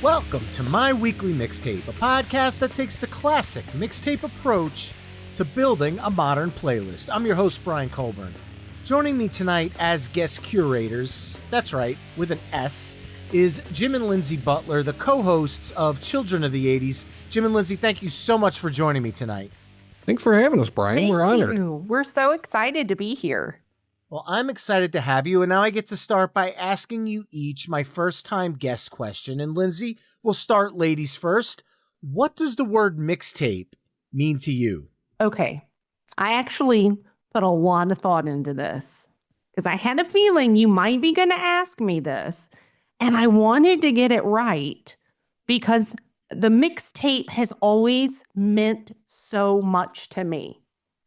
Welcome to My Weekly Mixtape, a podcast that takes the classic mixtape approach to building a modern playlist. I'm your host, Brian Colburn. Joining me tonight as guest curators, that's right, with an S, is Jim and Lindsay Butler, the co-hosts of Children of the 80s. Jim and Lindsay, thank you so much for joining me tonight. Thanks for having us, Brian. We're honored. We're so excited to be here. Well, I'm excited to have you, and now I get to start by asking you each my first-time guest question. And Lindsay, we'll start ladies first. What does the word mixtape mean to you? Okay, I actually put a lot of thought into this because I had a feeling you might be going to ask me this, and I wanted to get it right because the mixtape has always meant so much to me.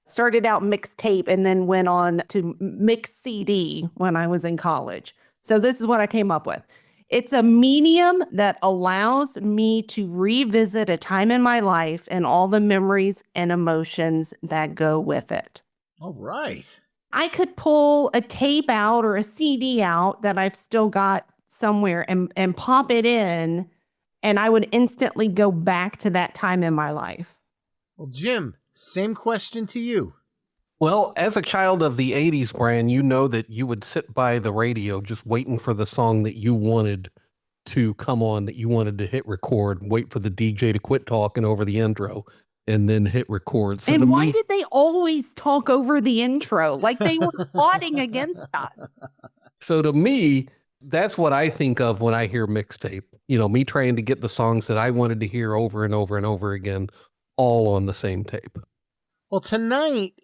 Started out mixtape and then went on to mix CD when I was in college. So this is what I came up with. It's a medium that allows me to revisit a time in my life and all the memories and emotions that go with it. All right. I could pull a tape out or a CD out that I've still got somewhere and pop it in, and I would instantly go back to that time in my life. Well, Jim, same question to you. Well, as a child of the 80s, Brian, you know that you would sit by the radio just waiting for the song that you wanted to come on, that you wanted to hit record, wait for the DJ to quit talking over the intro, and then hit record. So and why did they always talk over the intro? Like they were plotting against us. So to me, that's what I think of when I hear mixtape. You know, me trying to get the songs that I wanted to hear over and over and over again, all on the same tape. Well, tonight,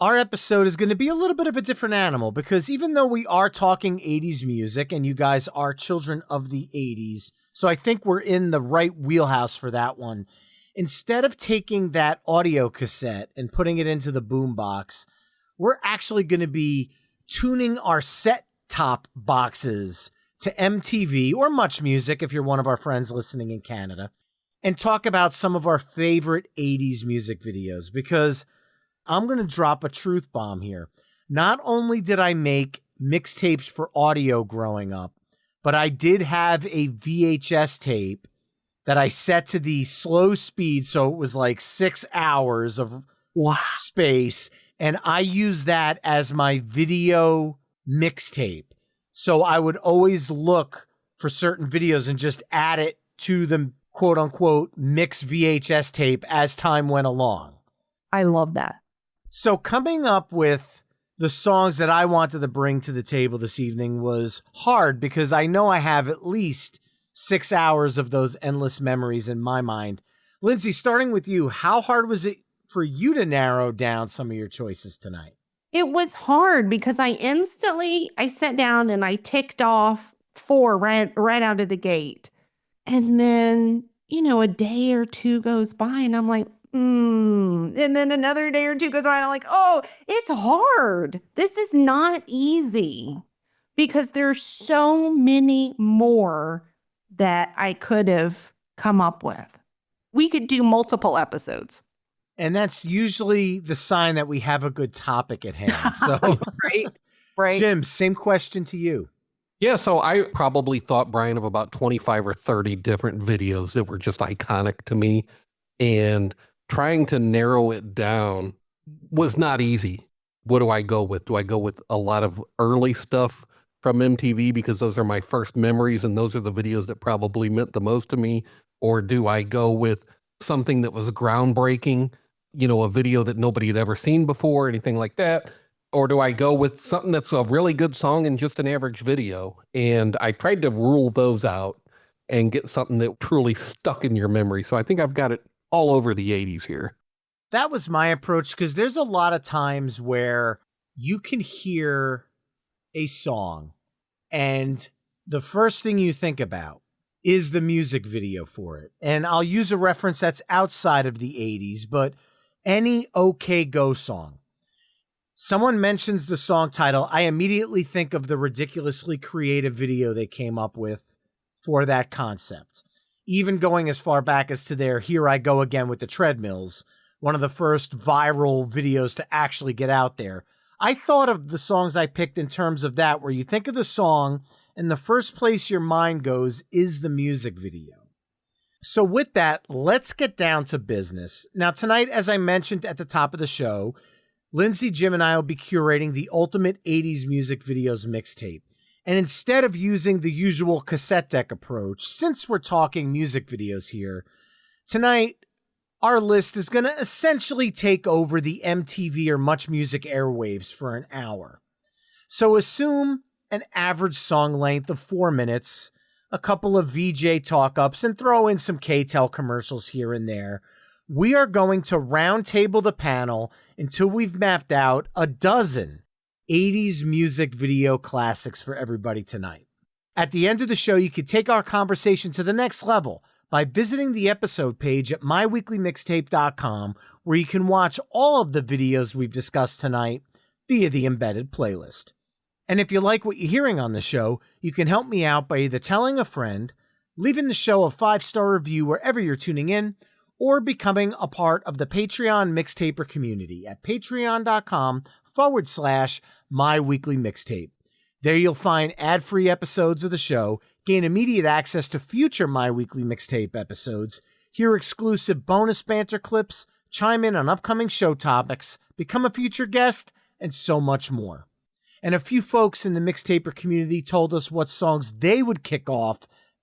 our episode is going to be a little bit of a different animal because even though we are talking 80s music and you guys are children of the 80s, so I think we're in the right wheelhouse for that one. Instead of taking that audio cassette and putting it into the boombox, we're actually going to be tuning our set-top boxes to MTV or MuchMusic if you're one of our friends listening in Canada, and talk about some of our favorite 80s music videos because I'm going to drop a truth bomb here. Not only did I make mixtapes for audio growing up, but I did have a VHS tape that I set to the slow speed, so it was like 6 hours of space, and I used that as my video mixtape. So I would always look for certain videos and just add it to the quote-unquote mix VHS tape as time went along. I love that. So coming up with the songs that I wanted to bring to the table this evening was hard because I know I have at least 6 hours of those endless memories in my mind. Lindsay, starting with you, how hard was it for you to narrow down some of your choices tonight? It was hard because I sat down and I ticked off 4 right out of the gate. And then, a day or two goes by and I'm like, and then another day or two goes by and I'm like, oh, it's hard. This is not easy because there's so many more that I could have come up with. We could do multiple episodes. And that's usually the sign that we have a good topic at hand. So, right. Jim, same question to you. Yeah, so I probably thought, Brian, of about 25 or 30 different videos that were just iconic to me. And trying to narrow it down was not easy. What do I go with? Do I go with a lot of early stuff from MTV because those are my first memories and those are the videos that probably meant the most to me? Or do I go with something that was groundbreaking, a video that nobody had ever seen before, anything like that? Or do I go with something that's a really good song and just an average video? And I tried to rule those out and get something that truly stuck in your memory. So I think I've got it all over the 80s here. That was my approach because there's a lot of times where you can hear a song and the first thing you think about is the music video for it. And I'll use a reference that's outside of the 80s, but any OK Go song. Someone mentions the song title, I immediately think of the ridiculously creative video they came up with for that concept. Even going as far back as to their Here I Go Again with the Treadmills, one of the first viral videos to actually get out there. I thought of the songs I picked in terms of that, where you think of the song and the first place your mind goes is the music video. So with that, let's get down to business. Now tonight, as I mentioned at the top of the show, Lindsay, Jim, and I will be curating the ultimate 80s music videos mixtape. And instead of using the usual cassette deck approach, since we're talking music videos here, tonight our list is going to essentially take over the MTV or MuchMusic airwaves for an hour. So assume an average song length of 4 minutes, a couple of VJ talk-ups, and throw in some K-Tel commercials here and there. We are going to round table the panel until we've mapped out a dozen 80s music video classics for everybody tonight. At the end of the show, you can take our conversation to the next level by visiting the episode page at myweeklymixtape.com, where you can watch all of the videos we've discussed tonight via the embedded playlist. And if you like what you're hearing on the show, you can help me out by either telling a friend, leaving the show a 5-star review wherever you're tuning in, or becoming a part of the Patreon Mixtaper community at patreon.com/myweeklymixtape. There you'll find ad-free episodes of the show, gain immediate access to future My Weekly Mixtape episodes, hear exclusive bonus banter clips, chime in on upcoming show topics, become a future guest, and so much more. And a few folks in the Mixtaper community told us what songs they would kick off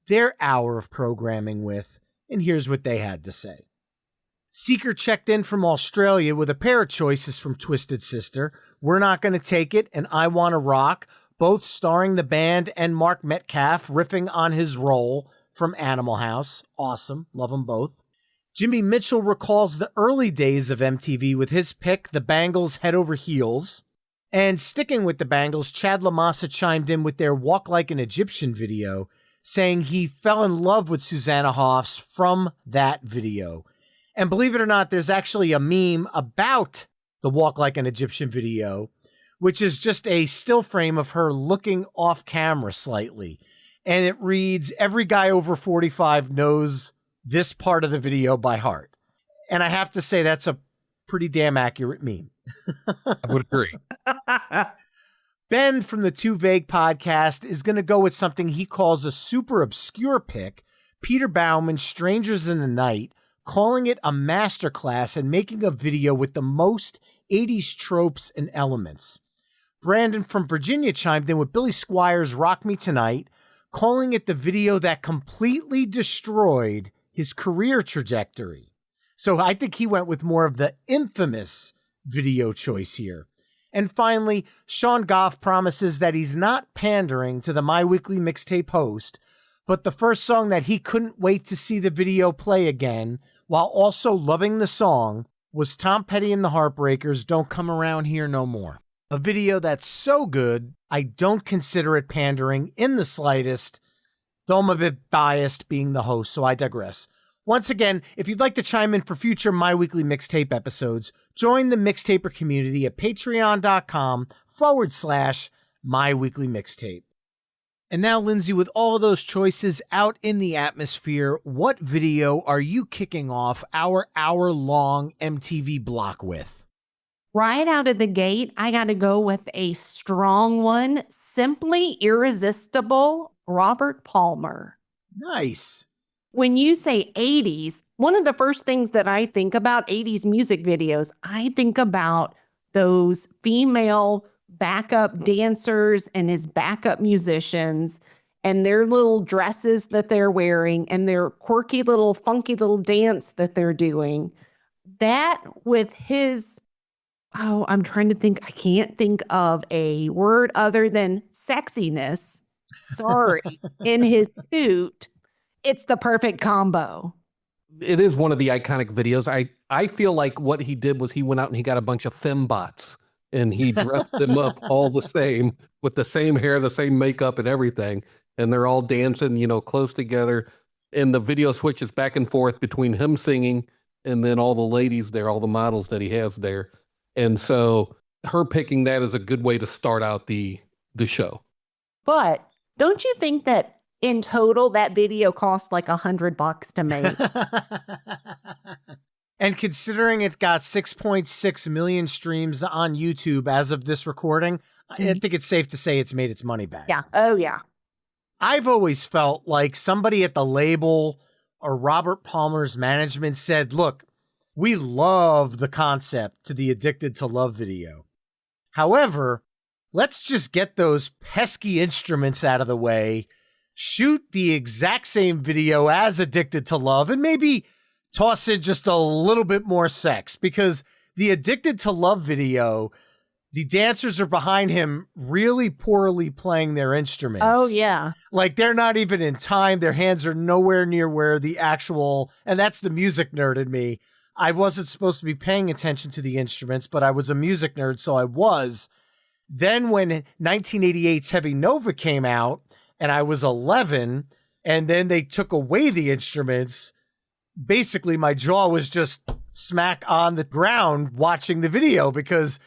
their hour of programming with, and here's what they had to say. Seeker checked in from Australia with a pair of choices from Twisted Sister, We're Not Gonna Take It and I Wanna Rock, both starring the band and Mark Metcalf riffing on his role from Animal House. Awesome. Love them both. Jimmy Mitchell recalls the early days of MTV with his pick, the Bangles' Head Over Heels. And sticking with the Bangles, Chad LaMassa chimed in with their Walk Like an Egyptian video, saying he fell in love with Susanna Hoffs from that video. And believe it or not, there's actually a meme about the Walk Like an Egyptian video, which is just a still frame of her looking off camera slightly. And it reads, every guy over 45 knows this part of the video by heart. And I have to say, that's a pretty damn accurate meme. I would agree. Ben from the Too Vague podcast is going to go with something he calls a super obscure pick, Peter Bauman's Strangers in the Night, calling it a masterclass and making a video with the most 80s tropes and elements. Brandon from Virginia chimed in with Billy Squires' Rock Me Tonight, calling it the video that completely destroyed his career trajectory. So I think he went with more of the infamous video choice here. And finally, Sean Goff promises that he's not pandering to the My Weekly Mixtape host, but the first song that he couldn't wait to see the video play again, while also loving the song, was Tom Petty and the Heartbreakers' Don't Come Around Here No More. A video that's so good, I don't consider it pandering in the slightest, though I'm a bit biased being the host, so I digress. Once again, if you'd like to chime in for future My Weekly Mixtape episodes, join the Mixtaper community at patreon.com/myweeklymixtape. And now, Lindsay, with all of those choices out in the atmosphere, what video are you kicking off our hour-long MTV block with? Right out of the gate, I got to go with a strong one. Simply Irresistible, Robert Palmer. Nice. When you say 80s, one of the first things that I think about 80s music videos, I think about those female backup dancers and his backup musicians and their little dresses that they're wearing and their quirky little funky little dance that they're doing. That with his, I'm trying to think, I can't think of a word other than sexiness. Sorry, in his suit. It's the perfect combo. It is one of the iconic videos. I feel like what he did was he went out and he got a bunch of fembots and he dressed them up all the same with the same hair, the same makeup and everything. And they're all dancing, close together. And the video switches back and forth between him singing and then all the ladies there, all the models that he has there. And so her picking that is a good way to start out the show. But don't you think that in total, that video cost like $100 to make? And considering it got 6.6 million streams on YouTube as of this recording, I think it's safe to say it's made its money back. Yeah. Oh, yeah. I've always felt like somebody at the label or Robert Palmer's management said, look, we love the concept to the Addicted to Love video. However, let's just get those pesky instruments out of the way, shoot the exact same video as Addicted to Love, and maybe toss in just a little bit more sex, because the Addicted to Love video, the dancers are behind him really poorly playing their instruments. Oh, yeah. Like they're not even in time. Their hands are nowhere near where the actual, and that's the music nerd in me. I wasn't supposed to be paying attention to the instruments, but I was a music nerd, so I was. Then when 1988's Heavy Nova came out and I was 11, and then they took away the instruments, basically my jaw was just smack on the ground watching the video, because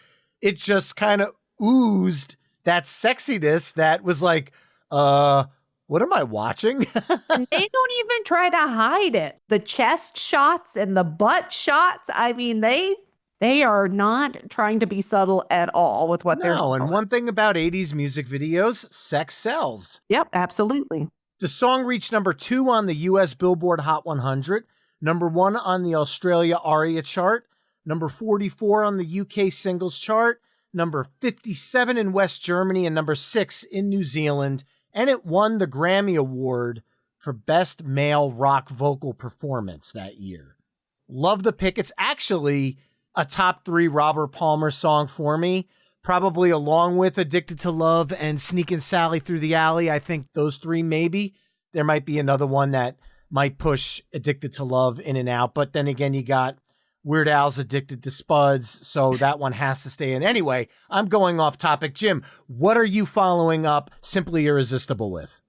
it just kind of oozed that sexiness that was like, what am I watching? And they don't even try to hide it. The chest shots and the butt shots, I mean, they are not trying to be subtle at all with what they're No, showing. and one thing about 80s music videos, sex sells. Yep, absolutely. The song reached number 2 on the US Billboard Hot 100, number 1 on the Australia ARIA chart, number 44 on the UK singles chart, number 57 in West Germany, and number 6 in New Zealand. And it won the Grammy Award for Best Male Rock Vocal Performance that year. Love the pick. It's actually a top 3 Robert Palmer song for me, probably along with Addicted to Love and Sneakin' Sally Through the Alley. I think those 3 maybe. There might be another one that might push Addicted to Love in and out. But then again, you got Weird Al's Addicted to Spuds, so that one has to stay in. Anyway, I'm going off topic. Jim, what are you following up Simply Irresistible with?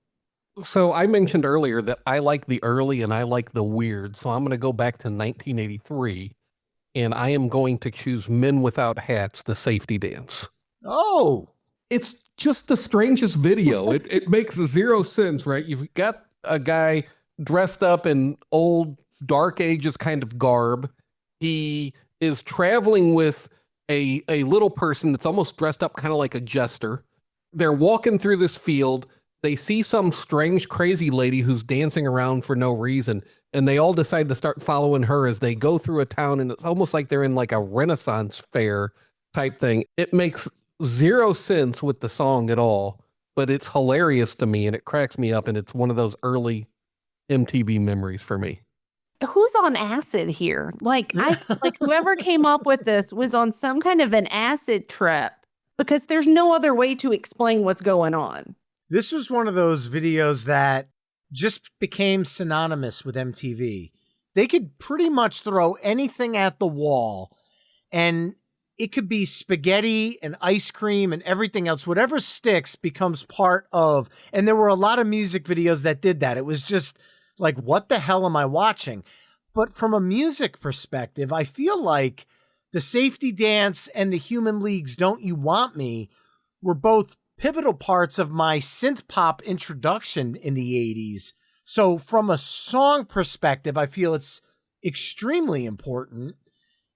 So I mentioned earlier that I like the early and I like the weird. So I'm going to go back to 1983, and I am going to choose Men Without Hats, the safety dance. Oh, It's just the strangest video. It makes zero sense, right? You've got a guy dressed up in old Dark Ages kind of garb. He is traveling with a little person that's almost dressed up kind of like a jester. They're walking through this field. They see some strange, crazy lady who's dancing around for no reason, and they all decide to start following her as they go through a town, and it's almost like they're in like a Renaissance fair type thing. It makes zero sense with the song at all, but it's hilarious to me, and it cracks me up, and it's one of those early MTV memories for me. Who's on acid here? Like whoever came up with this was on some kind of an acid trip, because there's no other way to explain what's going on. this was one of those videos that just became synonymous with MTV. They could pretty much throw anything at the wall, and it could be spaghetti and ice cream and everything else. Whatever sticks becomes part of, and there were a lot of music videos that did that. It was just like, what the hell am I watching? But from a music perspective, I feel like the Safety Dance and the Human League's Don't You Want Me were both pivotal parts of my synth pop introduction in the 80s. So from a song perspective, I feel it's extremely important.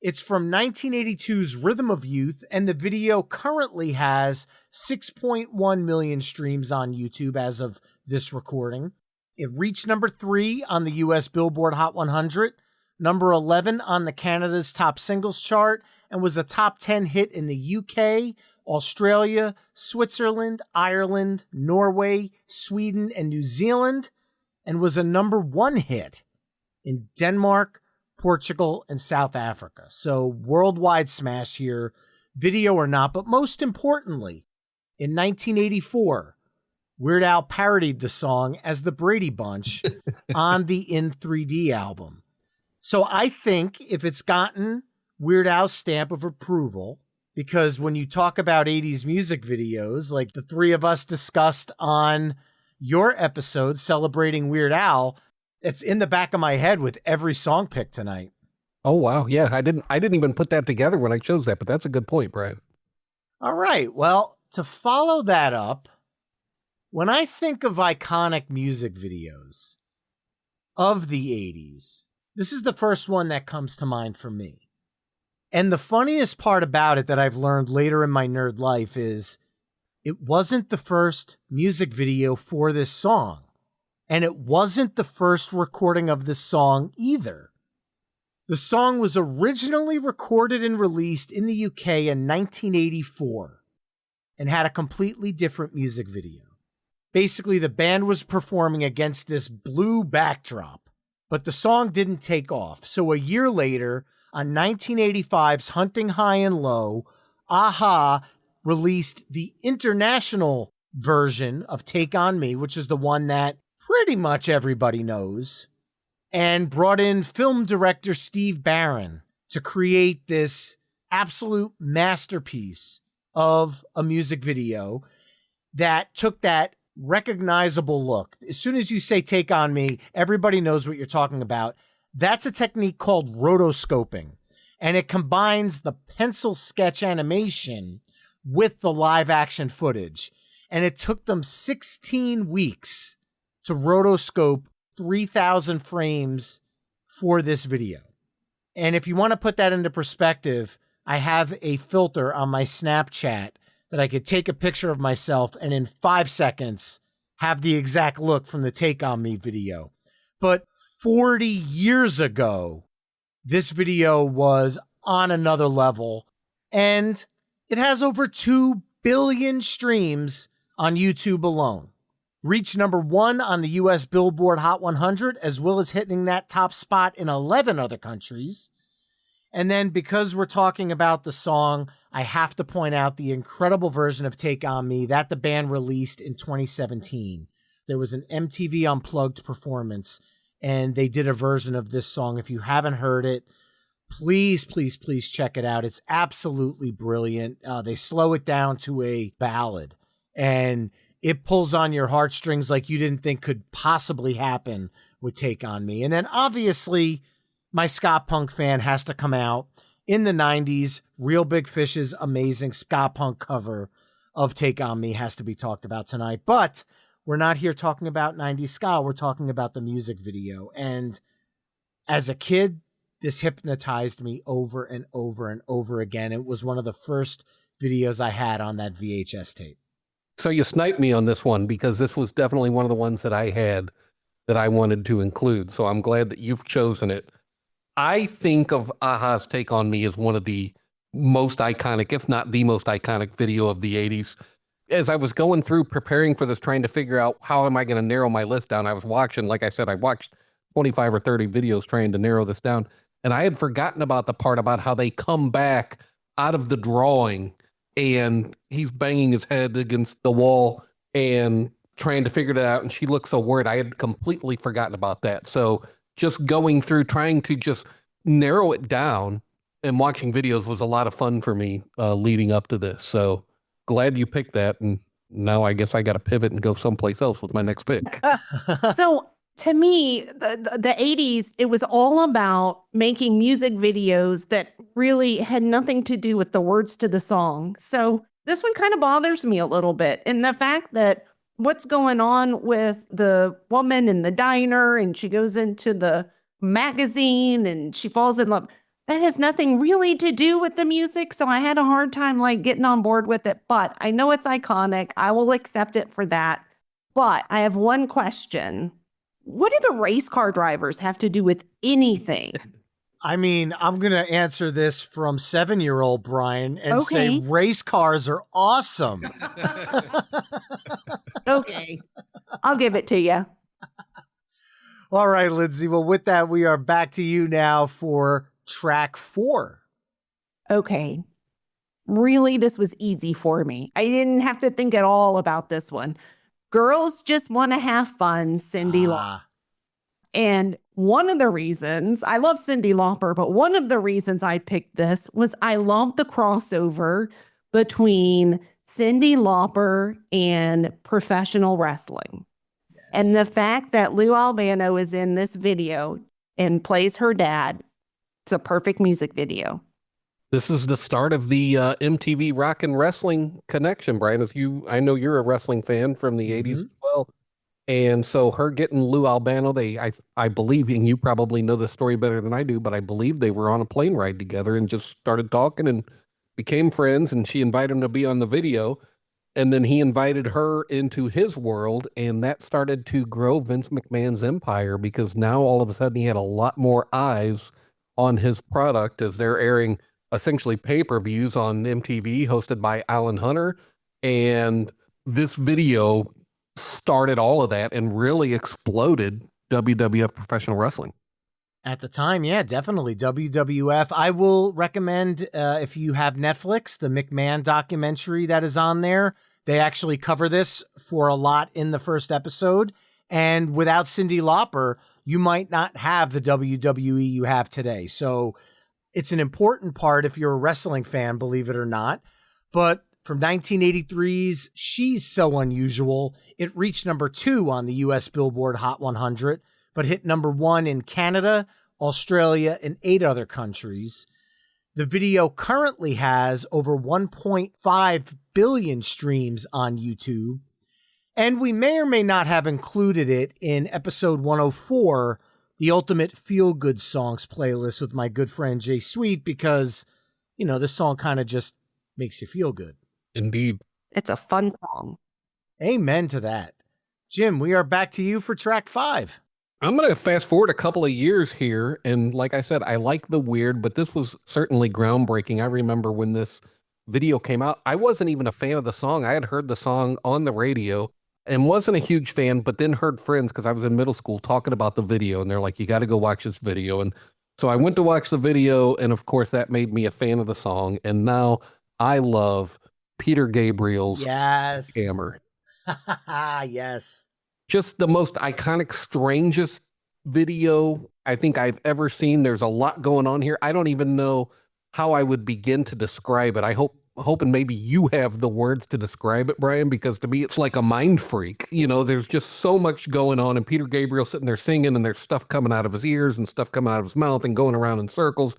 It's from 1982's Rhythm of Youth, and the video currently has 6.1 million streams on YouTube as of this recording. It reached number 3 on the US Billboard Hot 100, number 11 on the Canada's Top Singles chart, and was a top 10 hit in the UK, Australia, Switzerland, Ireland, Norway, Sweden, and New Zealand, and was a number 1 hit in Denmark, Portugal, and South Africa. So worldwide smash here, video or not. But most importantly, in 1984, Weird Al parodied the song as the Brady Bunch on the In 3D album. So I think if it's gotten Weird Al's stamp of approval, because when you talk about 80s music videos, like the three of us discussed on your episode celebrating Weird Al, it's in the back of my head with every song pick tonight. Oh, wow. Yeah, I didn't even put that together when I chose that, but that's a good point, Brian. All right. Well, to follow that up, when I think of iconic music videos of the 80s, this is the first one that comes to mind for me. And the funniest part about it that I've learned later in my nerd life is it wasn't the first music video for this song. And it wasn't the first recording of this song either. The song was originally recorded and released in the UK in 1984 and had a completely different music video. Basically, the band was performing against this blue backdrop, but the song didn't take off. So a year later, on 1985's Hunting High and Low, a-ha released the international version of Take On Me, which is the one that pretty much everybody knows, and brought in film director Steve Barron to create this absolute masterpiece of a music video that took that recognizable look. As soon as you say Take On Me, everybody knows what you're talking about. That's a technique called rotoscoping, and it combines the pencil sketch animation with the live action footage. And it took them 16 weeks to rotoscope 3,000 frames for this video. And if you want to put that into perspective, I have a filter on my Snapchat that I could take a picture of myself and in 5 seconds have the exact look from the Take On Me video. But 40 years ago, this video was on another level, and it has over 2 billion streams on YouTube alone. Reached number 1 on the US Billboard Hot 100, as well as hitting that top spot in 11 other countries. And then because we're talking about the song, I have to point out the incredible version of Take On Me that the band released in 2017. There was an MTV Unplugged performance, and they did a version of this song. If you haven't heard it, please, please, please check it out. It's absolutely brilliant. They slow it down to a ballad, and it pulls on your heartstrings like you didn't think could possibly happen with Take On Me. And then obviously my ska punk fan has to come out. In the 90s, Real Big Fish's amazing ska punk cover of Take On Me has to be talked about tonight. But we're not here talking about 90s ska. We're talking about the music video. And as a kid, this hypnotized me over and over and over again. It was one of the first videos I had on that VHS tape. So you sniped me on this one because this was definitely one of the ones that I had that I wanted to include. So I'm glad that you've chosen it. I think of a-ha's Take On Me as one of the most iconic, if not the most iconic video of the 80s. As I was going through preparing for this, trying to figure out how am I going to narrow my list down, I was watching, like I said, I watched 25 or 30 videos trying to narrow this down. And I had forgotten about the part about how they come back out of the drawing and he's banging his head against the wall and trying to figure it out. And she looks so worried. I had completely forgotten about that. So just going through, trying to just narrow it down and watching videos was a lot of fun for me leading up to this. So glad you picked that. And now I guess I got to pivot and go someplace else with my next pick. So to me, the 80s, it was all about making music videos that really had nothing to do with the words to the song. So this one kind of bothers me a little bit. And the fact that what's going on with the woman in the diner and she goes into the magazine and she falls in love, that has nothing really to do with the music. So I had a hard time like getting on board with it, but I know it's iconic. I will accept it for that. But I have one question. What do the race car drivers have to do with anything? I mean, I'm going to answer this from 7-year-old Brian and say race cars are awesome. Okay. I'll give it to you. All right, Lindsay. Well, with that, we are back to you now for track 4. Okay. Really, this was easy for me. I didn't have to think at all about this one. Girls Just Want to Have Fun, Cyndi Lauper. And one of the reasons, I love Cyndi Lauper, but one of the reasons I picked this was I love the crossover between Cyndi Lauper and professional wrestling. Yes. And the fact that Lou Albano is in this video and plays her dad, it's a perfect music video. This is the start of the MTV Rock and Wrestling connection, Brian. I know you're a wrestling fan from the 80s as well. And so her getting Lou Albano, I believe, and you probably know the story better than I do, but I believe they were on a plane ride together and just started talking and became friends. And she invited him to be on the video. And then he invited her into his world, and that started to grow Vince McMahon's empire because now all of a sudden he had a lot more eyes on his product as they're airing essentially pay-per-views on MTV hosted by Alan Hunter. And this video started all of that and really exploded WWF professional wrestling. At the time, yeah, definitely. WWF. I will recommend, if you have Netflix, the McMahon documentary that is on there. They actually cover this for a lot in the first episode. And without Cyndi Lauper, you might not have the WWE you have today. So it's an important part if you're a wrestling fan, believe it or not. But from 1983's She's So Unusual, it reached number 2 on the US Billboard Hot 100, but hit number 1 in Canada, Australia, and 8 other countries. The video currently has over 1.5 billion streams on YouTube, and we may or may not have included it in episode 104, the Ultimate Feel Good Songs playlist with my good friend Jay Sweet, because, you know, this song kind of just makes you feel good. Indeed. It's a fun song. Amen to that. Jim, we are back to you for track 5. I'm going to fast forward a couple of years here. And like I said, I like the weird, but this was certainly groundbreaking. I remember when this video came out, I wasn't even a fan of the song. I had heard the song on the radio and wasn't a huge fan, but then heard friends, because I was in middle school, talking about the video. And they're like, you got to go watch this video. And so I went to watch the video. And of course, that made me a fan of the song. And now I love Peter Gabriel's Sledgehammer. Yes. Just the most iconic, strangest video I think I've ever seen. There's a lot going on here. I don't even know how I would begin to describe it. Hoping maybe you have the words to describe it, Brian, because to me, it's like a mind freak. You know, there's just so much going on, and Peter Gabriel sitting there singing, and there's stuff coming out of his ears and stuff coming out of his mouth and going around in circles.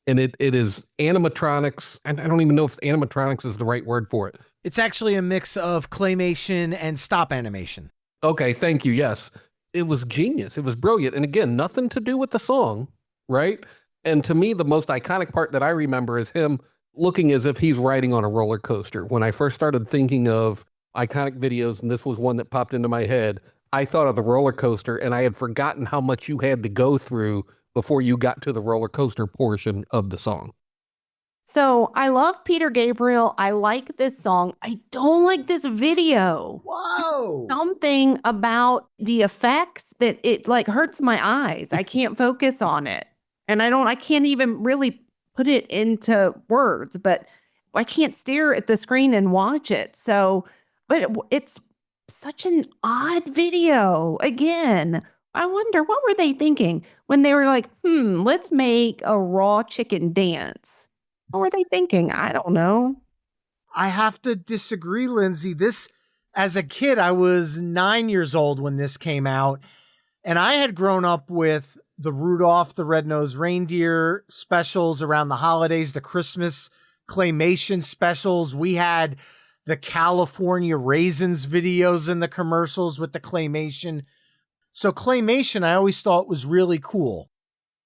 And it is animatronics. And I don't even know if animatronics is the right word for it. It's actually a mix of claymation and stop animation. Okay, thank you. Yes. It was genius. It was brilliant. And again, nothing to do with the song, right? And to me, the most iconic part that I remember is him looking as if he's riding on a roller coaster. When I first started thinking of iconic videos, and this was one that popped into my head, I thought of the roller coaster, and I had forgotten how much you had to go through before you got to the roller coaster portion of the song. So I love Peter Gabriel. I like this song. I don't like this video. Whoa. Something about the effects that it like hurts my eyes. I can't focus on it. And I can't even really put it into words, but I can't stare at the screen and watch it. So, but it's such an odd video. Again, I wonder, what were they thinking when they were like, let's make a raw chicken dance? What were they thinking? I don't know. I have to disagree, Lindsay. This, as a kid, I was 9 years old when this came out, and I had grown up with the Rudolph the Red-Nosed Reindeer specials around the holidays, the Christmas claymation specials. We had the California Raisins videos in the commercials with the claymation. So claymation, I always thought was really cool.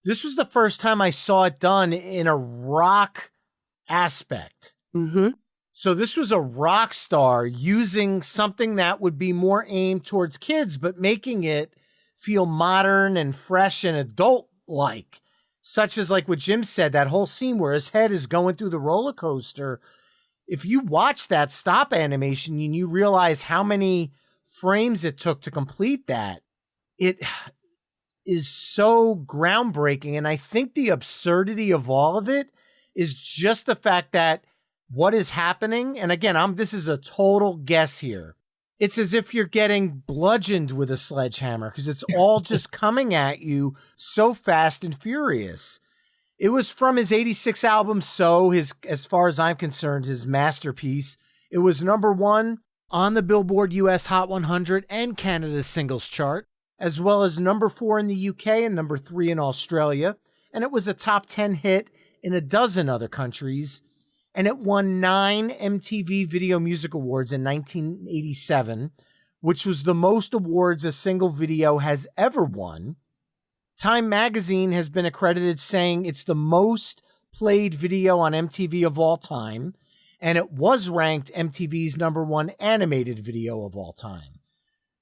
This was the first time I saw it done in a rock aspect. Mm-hmm. So this was a rock star using something that would be more aimed towards kids, but making it feel modern and fresh and adult-like, such as like what Jim said, that whole scene where his head is going through the roller coaster. If you watch that stop animation and you realize how many frames it took to complete that, it is so groundbreaking. And I think the absurdity of all of it is just the fact that what is happening, and again, this is a total guess here. It's as if you're getting bludgeoned with a sledgehammer because it's all just coming at you so fast and furious. It was from his 86 album, So, as far as I'm concerned, his masterpiece. It was number 1 on the Billboard US Hot 100 and Canada's singles chart, as well as number 4 in the UK and number 3 in Australia. And it was a top 10 hit in a dozen other countries. And it won 9 MTV Video Music Awards in 1987, which was the most awards a single video has ever won. Time magazine has been accredited saying it's the most played video on MTV of all time. and it was ranked MTV's #1 animated video of all time.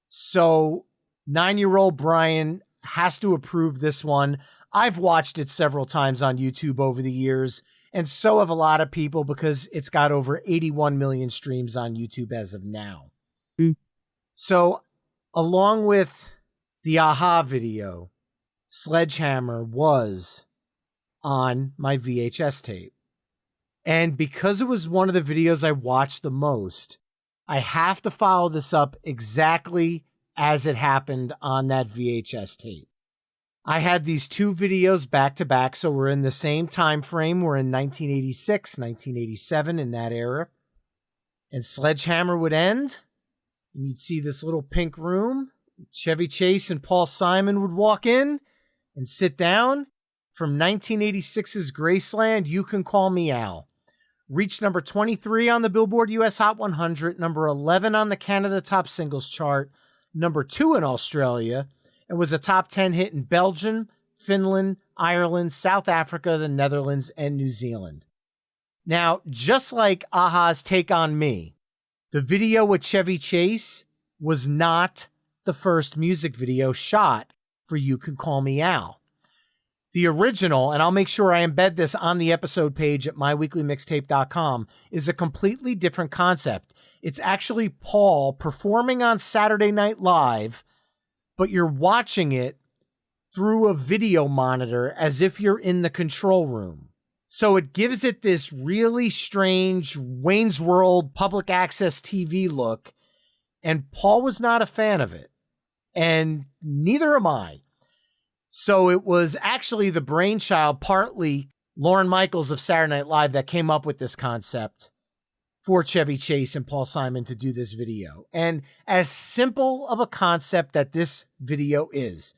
So 9-year-old Brian has to approve this one. I've watched it several times on YouTube over the years, and so have a lot of people because it's got over 81 million streams on YouTube as of now. So along with the Aha video, Sledgehammer was on my VHS tape. And because it was one of the videos I watched the most, I have to follow this up exactly as it happened on that VHS tape. I had these two videos back to back, so we're in the same time frame. We're in 1986, 1987, in that era. And Sledgehammer would end, and you'd see this little pink room. Chevy Chase and Paul Simon would walk in and sit down. From 1986's Graceland, You Can Call Me Al. Reached number 23 on the Billboard US Hot 100, number 11 on the Canada Top Singles chart, number 2 in Australia, and was a top 10 hit in Belgium, Finland, Ireland, South Africa, the Netherlands, and New Zealand. Now, just like Aha's Take On Me, the video with Chevy Chase was not the first music video shot for You Can Call Me Al. The original, and I'll make sure I embed this on the episode page at myweeklymixtape.com, is a completely different concept. It's actually Paul performing on Saturday Night Live, but you're watching it through a video monitor as if you're in the control room. So it gives it this really strange Wayne's World public access TV look, and Paul was not a fan of it. And neither am I. So it was actually the brainchild, partly Lorne Michaels of Saturday Night Live, that came up with this concept for Chevy Chase and Paul Simon to do this video. And as simple of a concept that this video is,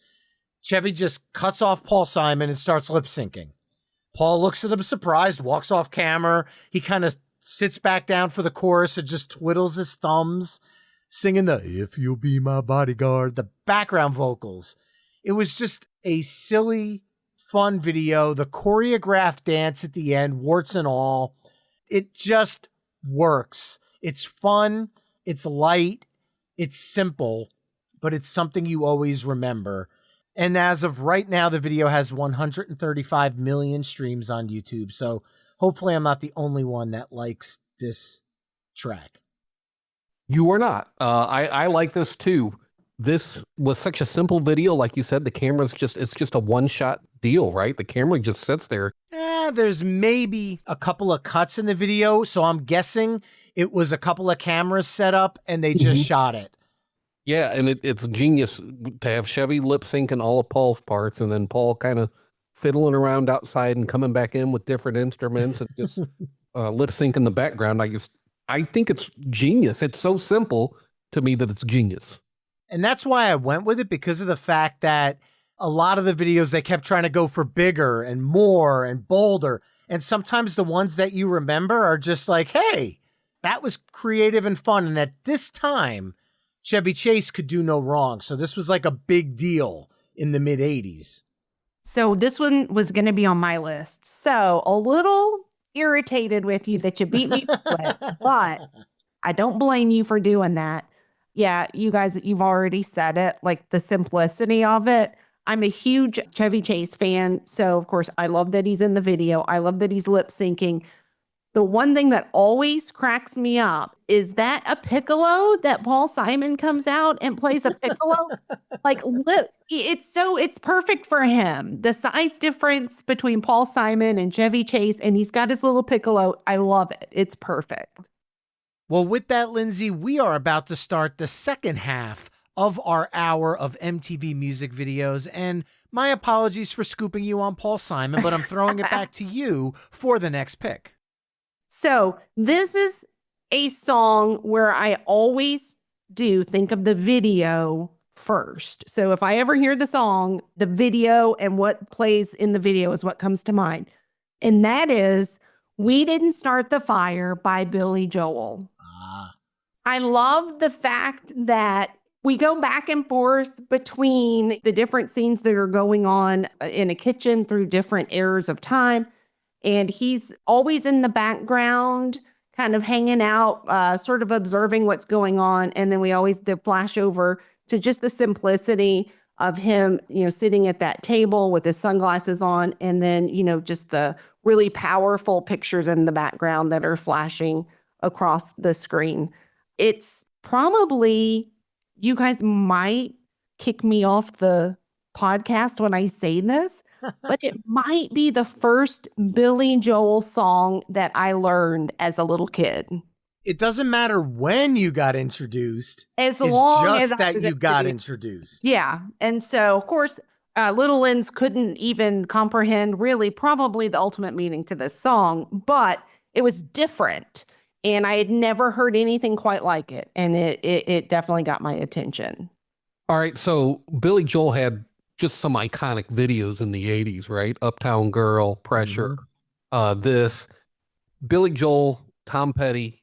Chevy just cuts off Paul Simon and starts lip syncing. Paul looks at him surprised, walks off camera. He kind of sits back down for the chorus and just twiddles his thumbs, singing the "If You'll Be My Bodyguard," the background vocals. It was just a silly, fun video. The choreographed dance at the end, warts and all. It just works. It's fun. It's light. It's simple, but it's something you always remember. And as of right now, the video has 135 million streams on YouTube. So hopefully I'm not the only one that likes this track. You are not. I like this too. This was such a simple video. Like you said, the camera's it's just a one-shot deal, right? The camera just sits there. There's maybe a couple of cuts in the video. So I'm guessing it was a couple of cameras set up and they just shot it. Yeah, and it's genius to have Chevy lip syncing all of Paul's parts and then Paul kind of fiddling around outside and coming back in with different instruments and just lip sync in the background. I think it's genius. It's so simple to me that it's genius. And that's why I went with it, because of the fact that a lot of the videos, they kept trying to go for bigger and more and bolder. And sometimes the ones that you remember are just like, hey, that was creative and fun. And at this time, Chevy Chase could do no wrong. So this was like a big deal in the mid-'80s. So this one was going to be on my list. So a little irritated with you that you beat me to it, but I don't blame you for doing that. Yeah, you guys, you've already said it, like the simplicity of it. I'm a huge Chevy Chase fan. So of course I love that he's in the video. I love that he's lip syncing. The one thing that always cracks me up is that a piccolo that Paul Simon comes out and plays a piccolo. Like, look, it's perfect for him. The size difference between Paul Simon and Chevy Chase, and he's got his little piccolo. I love it. It's perfect. Well, with that, Lindsay, we are about to start the second half of our hour of MTV music videos. And my apologies for scooping you on Paul Simon, but I'm throwing it back to you for the next pick. So this is a song where I always do think of the video first. So if I ever hear the song, the video and what plays in the video is what comes to mind. And that is "We Didn't Start the Fire" by Billy Joel. I love the fact that we go back and forth between the different scenes that are going on in a kitchen through different eras of time. And he's always in the background, kind of hanging out, sort of observing what's going on. And then we always did flash over to just the simplicity of him, sitting at that table with his sunglasses on. And then, just the really powerful pictures in the background that are flashing across the screen. It's probably, you guys might kick me off the podcast when I say this, but it might be the first Billy Joel song that I learned as a little kid. It doesn't matter when you got introduced. As long just as that you got introduced. Yeah. And so, of course, little Linz couldn't even comprehend really probably the ultimate meaning to this song, but it was different. And I had never heard anything quite like it. And it definitely got my attention. All right. So Billy Joel had just some iconic videos in the 80s, right? Uptown Girl, Pressure, this. Billy Joel, Tom Petty,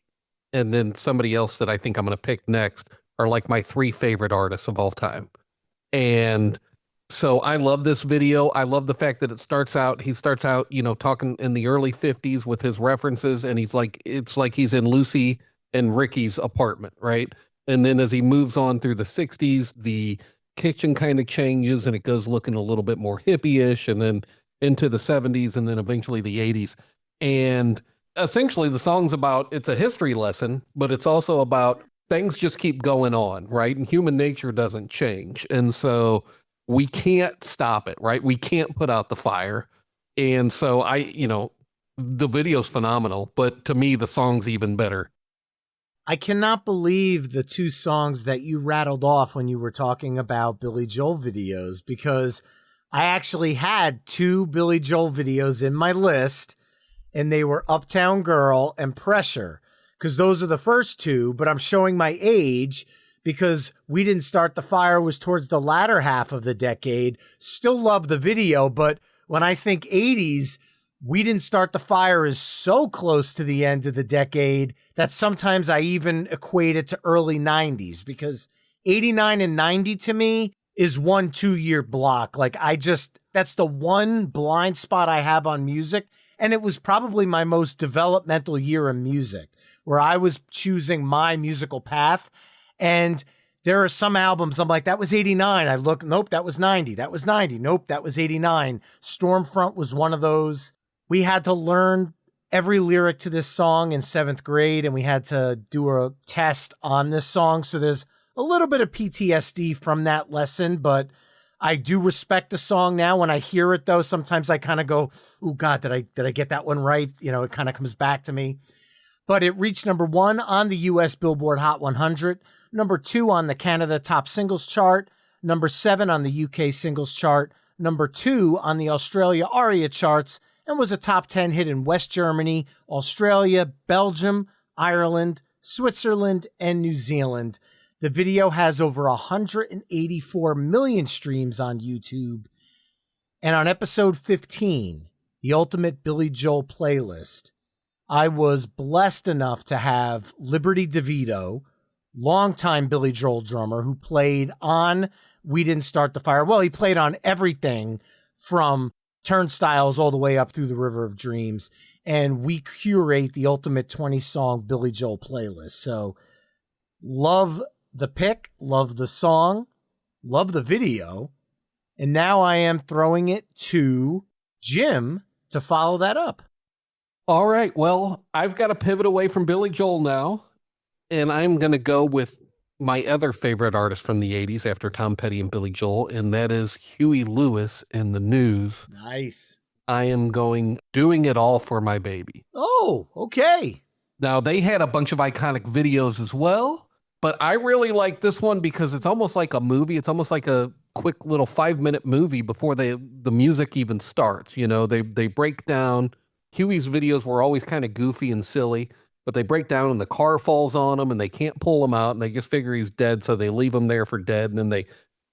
and then somebody else that I think I'm going to pick next are like my 3 favorite artists of all time. And so I love this video. I love the fact that he starts out, talking in the early 50s with his references, and it's like he's in Lucy and Ricky's apartment, right? And then as he moves on through the 60s, the kitchen kind of changes and it goes looking a little bit more hippie-ish, and then into the 70s and then eventually the 80s. And essentially the song's about, it's a history lesson, but it's also about things just keep going on, right? And human nature doesn't change. And so we can't stop it, right? We can't put out the fire. And so the video's phenomenal, but to me, the song's even better. I cannot believe the 2 songs that you rattled off when you were talking about Billy Joel videos, because I actually had 2 Billy Joel videos in my list, and they were Uptown Girl and Pressure, because those are the first 2, but I'm showing my age because We Didn't Start the Fire was towards the latter half of the decade. Still love the video, but when I think 80s, We Didn't Start the Fire is so close to the end of the decade that sometimes I even equate it to early 90s, because 89 and 90 to me is 1 2-year block. That's the one blind spot I have on music. And it was probably my most developmental year in music, where I was choosing my musical path. And there are some albums I'm like, that was 89. I look, nope, that was 90. That was 90. Nope, that was 89. Stormfront was one of those. We had to learn every lyric to this song in 7th grade, and we had to do a test on this song. So there's a little bit of PTSD from that lesson, but I do respect the song now. When I hear it, though, sometimes I kind of go, oh, God, did I get that one right? It kind of comes back to me. But it reached number 1 on the U.S. Billboard Hot 100, number 2 on the Canada Top Singles Chart, number 7 on the U.K. Singles Chart, number 2 on the Australia ARIA charts, and was a top 10 hit in West Germany, Australia, Belgium, Ireland, Switzerland, and New Zealand. The video has over 184 million streams on YouTube. And on episode 15, the Ultimate Billy Joel Playlist, I was blessed enough to have Liberty DeVito, longtime Billy Joel drummer, who played on We Didn't Start the Fire. Well, he played on everything from Turnstiles all the way up through the River of Dreams. And we curate the ultimate 20-song Billy Joel playlist. So love the pick, love the song, love the video. And now I am throwing it to Jim to follow that up. All right. Well, I've got to pivot away from Billy Joel now, and I'm going to go with my other favorite artist from the 80s after Tom Petty and Billy Joel, and that is Huey Lewis in the News. Nice. I am doing it all for my baby. Oh, okay. Now, they had a bunch of iconic videos as well, but I really like this one because it's almost like a movie. It's almost like a quick little 5-minute movie before the music even starts. They break down. Huey's videos were always kind of goofy and silly, but they break down and the car falls on him and they can't pull him out and they just figure he's dead, so they leave him there for dead. And then they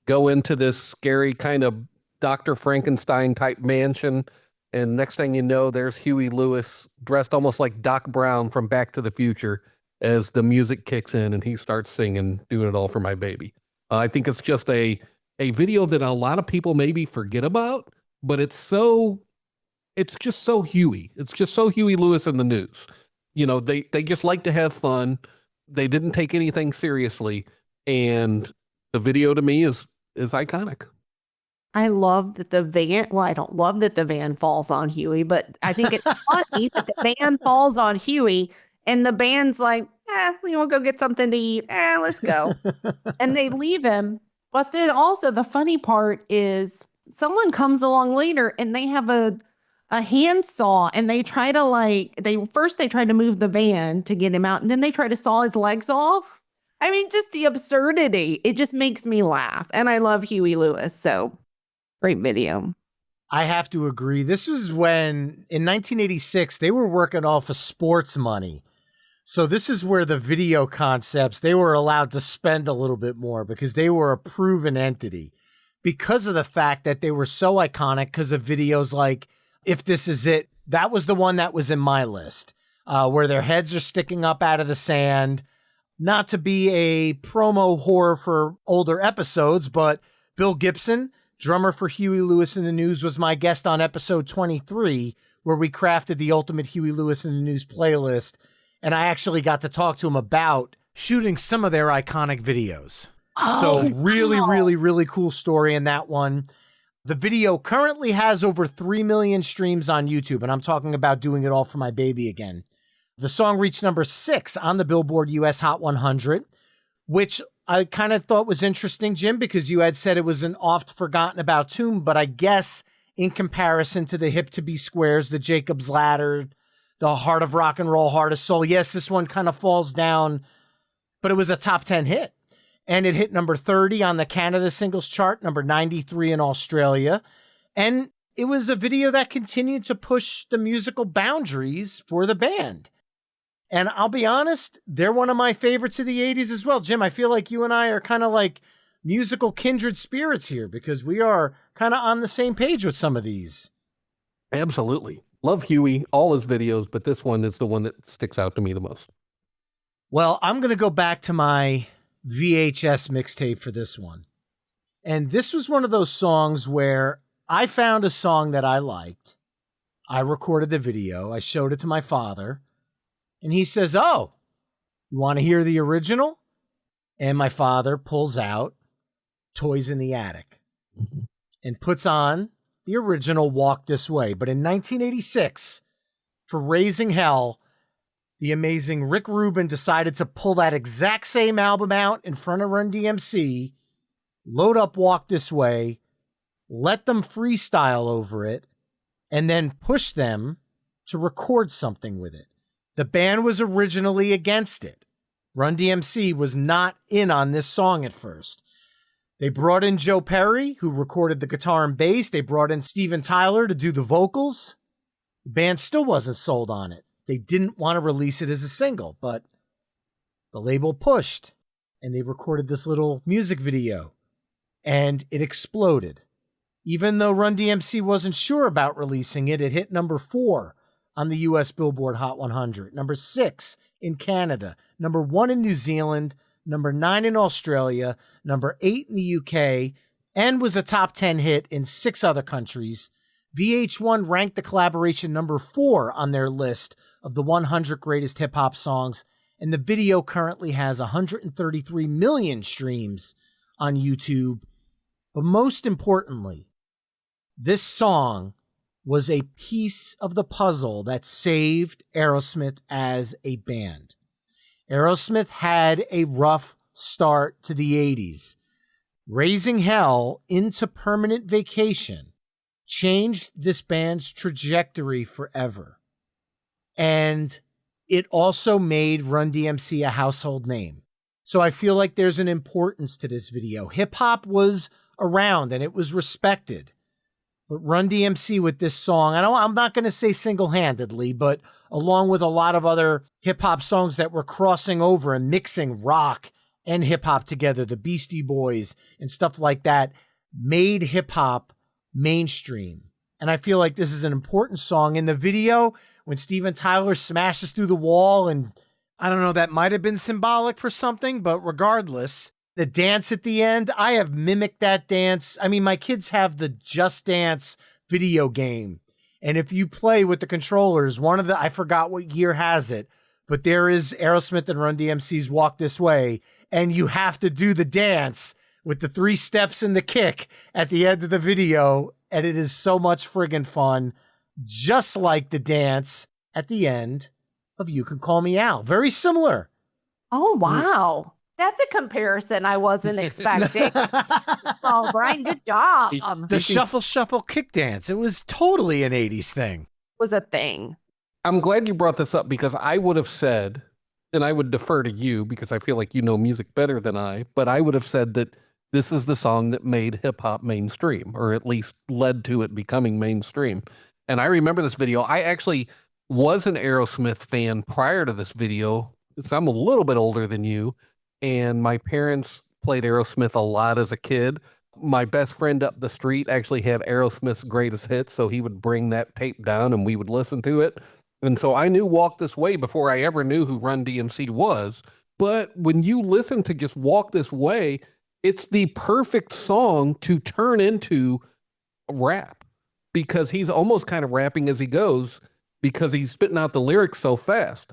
go into this scary kind of Dr. Frankenstein type mansion. And next thing you know, there's Huey Lewis dressed almost like Doc Brown from Back to the Future as the music kicks in and he starts singing, doing it all for my baby. I think it's just a video that a lot of people maybe forget about, but it's just so Huey. It's just so Huey Lewis in the News. You know, they just like to have fun. They didn't take anything seriously. And the video to me is iconic. I love that the van, well, I don't love that the van falls on Huey, but I think it's funny that the van falls on Huey and the band's like, we want to go get something to eat. Let's go. And they leave him. But then also the funny part is someone comes along later and they have a handsaw and they try to first they try to move the van to get him out and then they try to saw his legs off. I mean, just the absurdity. It just makes me laugh. And I love Huey Lewis. So great video. I have to agree. This was when, in 1986, they were working off of sports money. So this is where the video concepts, they were allowed to spend a little bit more because they were a proven entity. Because of the fact that they were so iconic because of videos like If This Is It, that was the one that was in my list, where their heads are sticking up out of the sand. Not to be a promo whore for older episodes, but Bill Gibson, drummer for Huey Lewis and the News, was my guest on episode 23, where we crafted the ultimate Huey Lewis and the News playlist. And I actually got to talk to him about shooting some of their iconic videos. So really cool story in that one. The video currently has over 3 million streams on YouTube, and I'm talking about Doing It All for My Baby Again. The song reached number 6 on the Billboard US Hot 100, which I kind of thought was interesting, Jim, because you had said it was an oft forgotten about tune, but I guess in comparison to the Hip to Be Squares, the Jacob's Ladder, the Heart of Rock and Roll, Heart of Soul, yes, this one kind of falls down, but it was a top 10 hit. And it hit number 30 on the Canada singles chart, number 93 in Australia. And it was a video that continued to push the musical boundaries for the band. And I'll be honest, they're one of my favorites of the 80s as well. Jim, I feel like you and I are kind of like musical kindred spirits here because we are kind of on the same page with some of these. Absolutely. Love Huey, all his videos, but this one is the one that sticks out to me the most. Well, I'm going to go back to my VHS mixtape for this one. And this was one of those songs where I found a song that I liked. I recorded the video. I showed it to my father. And he says, "Oh, you want to hear the original?" And my father pulls out Toys in the Attic and puts on the original Walk This Way. But in 1986, for Raising Hell, the amazing Rick Rubin decided to pull that exact same album out in front of Run-DMC, load up Walk This Way, let them freestyle over it, and then push them to record something with it. The band was originally against it. Run-DMC was not in on this song at first. They brought in Joe Perry, who recorded the guitar and bass. They brought in Steven Tyler to do the vocals. The band still wasn't sold on it. They didn't want to release it as a single, but the label pushed, and they recorded this little music video, and it exploded. Even though Run-DMC wasn't sure about releasing it, it hit number 4 on the US Billboard Hot 100, number 6 in Canada, number 1 in New Zealand, number 9 in Australia, number 8 in the UK, and was a top 10 hit in 6 other countries. VH1 ranked the collaboration number 4 on their list of the 100 greatest hip-hop songs, and the video currently has 133 million streams on YouTube. But most importantly, this song was a piece of the puzzle that saved Aerosmith as a band. Aerosmith had a rough start to the 80s. Raising Hell into Permanent Vacation changed this band's trajectory forever. And it also made Run-DMC a household name. So I feel like there's an importance to this video. Hip-hop was around and it was respected. But Run-DMC with this song, I'm not going to say single-handedly, but along with a lot of other hip-hop songs that were crossing over and mixing rock and hip-hop together, the Beastie Boys and stuff like that, made hip-hop mainstream. And I feel like this is an important song. In the video, when Steven Tyler smashes through the wall, and I don't know, that might have been symbolic for something, but regardless, the dance at the end, I have mimicked that dance. I mean, my kids have the Just Dance video game. And if you play with the controllers, I forgot what year has it, but there is Aerosmith and Run-DMC's Walk This Way, and you have to do the dance with the 3 steps and the kick at the end of the video, and it is so much friggin' fun, just like the dance at the end of You Can Call Me Al. Very similar. Oh, wow. That's a comparison I wasn't expecting. Oh, Brian, good job. The shuffle kick dance. It was totally an 80s thing. Was a thing. I'm glad you brought this up because I would have said, and I would defer to you because I feel like you know music better than I, but I would have said that this is the song that made hip hop mainstream, or at least led to it becoming mainstream. And I remember this video. I actually was an Aerosmith fan prior to this video. So I'm a little bit older than you. And my parents played Aerosmith a lot as a kid. My best friend up the street actually had Aerosmith's greatest hits, so he would bring that tape down and we would listen to it. And so I knew Walk This Way before I ever knew who Run-DMC was. But when you listen to just Walk This Way, it's the perfect song to turn into rap because he's almost kind of rapping as he goes because he's spitting out the lyrics so fast.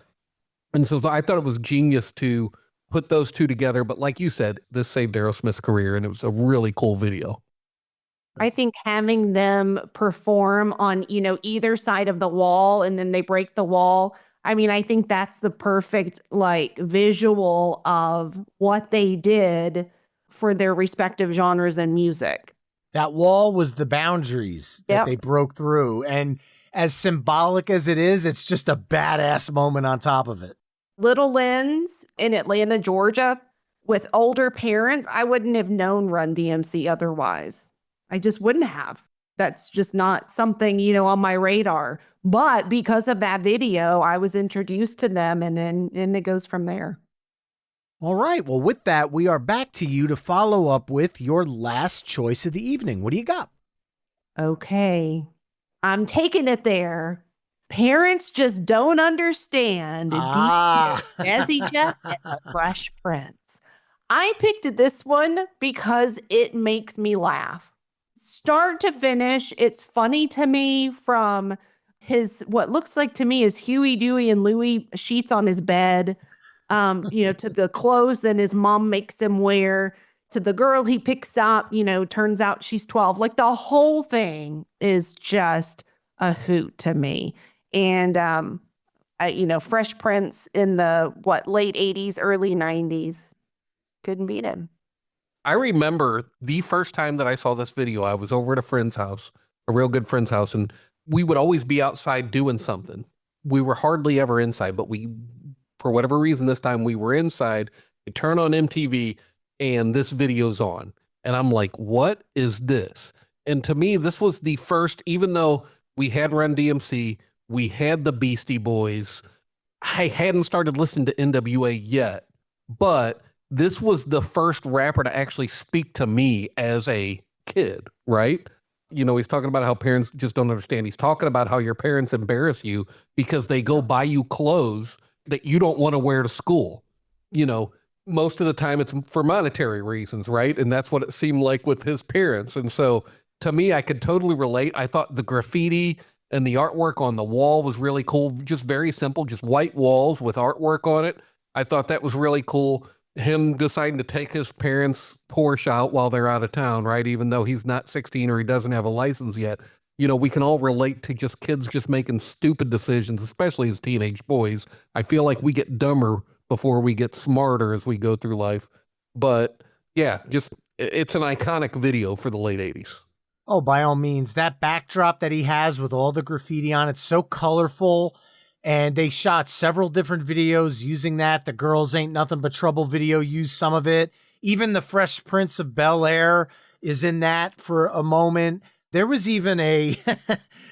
And so I thought it was genius to put those two together. But like you said, this saved Aerosmith's career, and it was a really cool video. I think having them perform on, either side of the wall and then they break the wall. I mean, I think that's the perfect visual of what they did for their respective genres and music. That wall was the boundaries that they broke through. And as symbolic as it is, it's just a badass moment on top of it. Little Lynn's in Atlanta, Georgia, with older parents, I wouldn't have known Run-DMC otherwise. I just wouldn't have. That's just not something, on my radar. But because of that video, I was introduced to them, and it goes from there. All right. Well, with that, we are back to you to follow up with your last choice of the evening. What do you got? Okay. I'm taking it there. Parents just don't understand Jazzy Jeff and the Fresh Prince. I picked this one because it makes me laugh. Start to finish, it's funny to me from his, what looks like to me is Huey, Dewey, and Louie sheets on his bed, to the clothes that his mom makes him wear, to the girl he picks up, turns out she's 12. Like the whole thing is just a hoot to me. And, Fresh Prince in the, late 80s, early 90s. Couldn't beat him. I remember the first time that I saw this video, I was over at a friend's house, a real good friend's house, and we would always be outside doing something. We were hardly ever inside, but for whatever reason, this time we were inside. We turn on MTV, and this video's on. And I'm like, what is this? And to me, this was the first, even though we had Run-DMC, we had the Beastie Boys. I hadn't started listening to NWA yet, but this was the first rapper to actually speak to me as a kid, right? He's talking about how parents just don't understand. He's talking about how your parents embarrass you because they go buy you clothes that you don't want to wear to school. Most of the time it's for monetary reasons, right? And that's what it seemed like with his parents. And so to me, I could totally relate. I thought the graffiti and the artwork on the wall was really cool. Just very simple, just white walls with artwork on it. I thought that was really cool. Him deciding to take his parents' Porsche out while they're out of town, right? Even though he's not 16 or he doesn't have a license yet. We can all relate to just kids just making stupid decisions, especially as teenage boys. I feel like we get dumber before we get smarter as we go through life. But yeah, it's an iconic video for the late 80s. Oh, by all means. That backdrop that he has with all the graffiti on it, so colorful. And they shot several different videos using that. The Girls Ain't Nothing But Trouble video used some of it. Even the Fresh Prince of Bel-Air is in that for a moment. There was even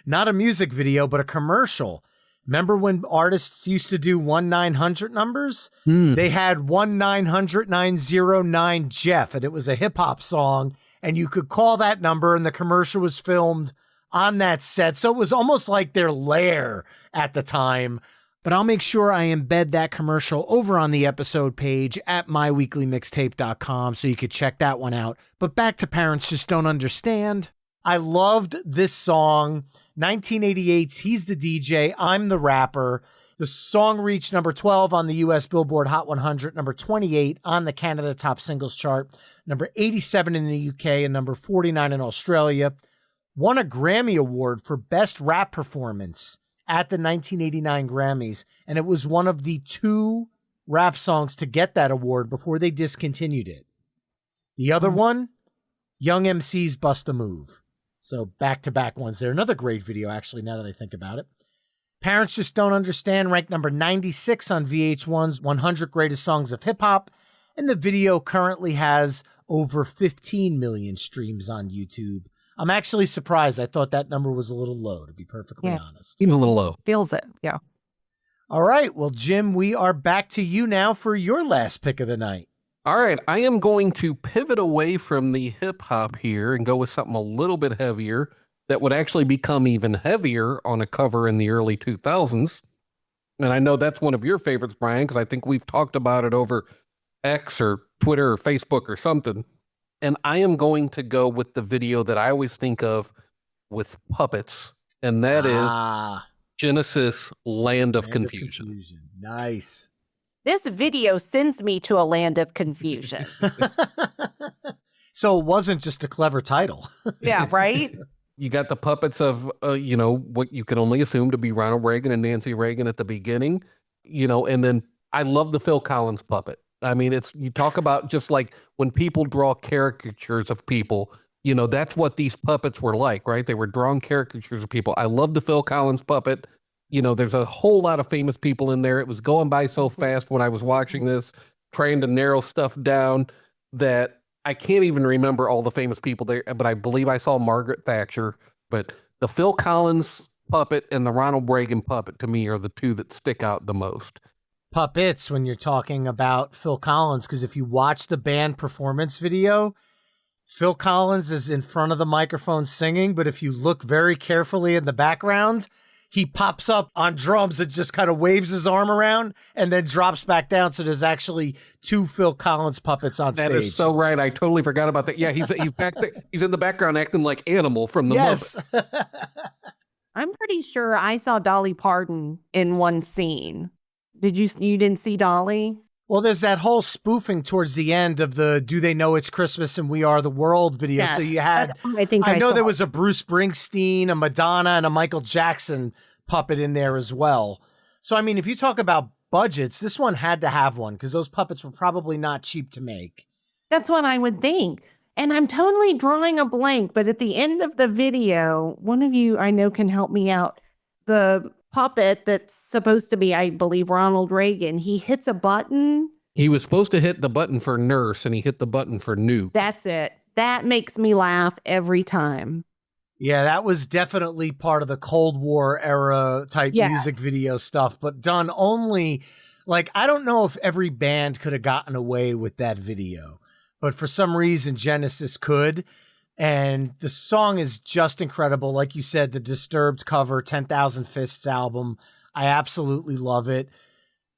not a music video, but a commercial. Remember when artists used to do 1-900 numbers? They had 1-900-909-Jeff, and it was a hip hop song. And you could call that number, and the commercial was filmed on that set. So it was almost like their lair at the time. But I'll make sure I embed that commercial over on the episode page at myweeklymixtape.com so you could check that one out. But back to Parents Just Don't Understand. I loved this song, 1988's He's the DJ, I'm the Rapper. The song reached number 12 on the US Billboard Hot 100, number 28 on the Canada Top Singles Chart, number 87 in the UK, and number 49 in Australia. Won a Grammy Award for Best Rap Performance at the 1989 Grammys, and it was one of the 2 rap songs to get that award before they discontinued it. The other one, Young MC's Bust a Move. So back-to-back ones there. Another great video, actually, now that I think about it. Parents Just Don't Understand ranked number 96 on VH1's 100 Greatest Songs of Hip Hop, and the video currently has over 15 million streams on YouTube. I'm actually surprised. I thought that number was a little low, to be perfectly honest. Even a little low. Feels it. Yeah. All right. Well, Jim, we are back to you now for your last pick of the night. All right, I am going to pivot away from the hip hop here and go with something a little bit heavier that would actually become even heavier on a cover in the early 2000s. And I know that's one of your favorites, Brian, because I think we've talked about it over X or Twitter or Facebook or something. And I am going to go with the video that I always think of with puppets, and that is Genesis Land of Confusion. Nice. This video sends me to a land of confusion. So it wasn't just a clever title. Yeah, right? You got the puppets of, what you can only assume to be Ronald Reagan and Nancy Reagan at the beginning, and then I love the Phil Collins puppet. I mean, you talk about just like when people draw caricatures of people, that's what these puppets were like, right? They were drawing caricatures of people. I love the Phil Collins puppet. There's a whole lot of famous people in there. It was going by so fast when I was watching this, trying to narrow stuff down that I can't even remember all the famous people there, but I believe I saw Margaret Thatcher. But the Phil Collins puppet and the Ronald Reagan puppet, to me, are the 2 that stick out the most. Puppets when you're talking about Phil Collins, because if you watch the band performance video, Phil Collins is in front of the microphone singing, but if you look very carefully in the background, he pops up on drums and just kind of waves his arm around and then drops back down. So there's actually 2 Phil Collins puppets on stage. That is so right. I totally forgot about that. Yeah, he's back there. He's in the background acting like Animal from the Muppets. I'm pretty sure I saw Dolly Parton in one scene. You didn't see Dolly? Well, there's that whole spoofing towards the end of the Do They Know It's Christmas and We Are the World video. Yes, so you had, I know there was a Bruce Springsteen, a Madonna, and a Michael Jackson puppet in there as well. So, I mean, if you talk about budgets, this one had to have one because those puppets were probably not cheap to make. That's what I would think. And I'm totally drawing a blank, but at the end of the video, one of you I know can help me out. The puppet that's supposed to be, I believe, Ronald Reagan, he hits a button. He was supposed to hit the button for nurse, and he hit the button for nuke. That's it. That makes me laugh every time. Yeah, that was definitely part of the Cold War era type music video stuff, but done only, I don't know if every band could have gotten away with that video, but for some reason, Genesis could. And the song is just incredible. Like you said, the Disturbed cover, 10,000 Fists album. I absolutely love it.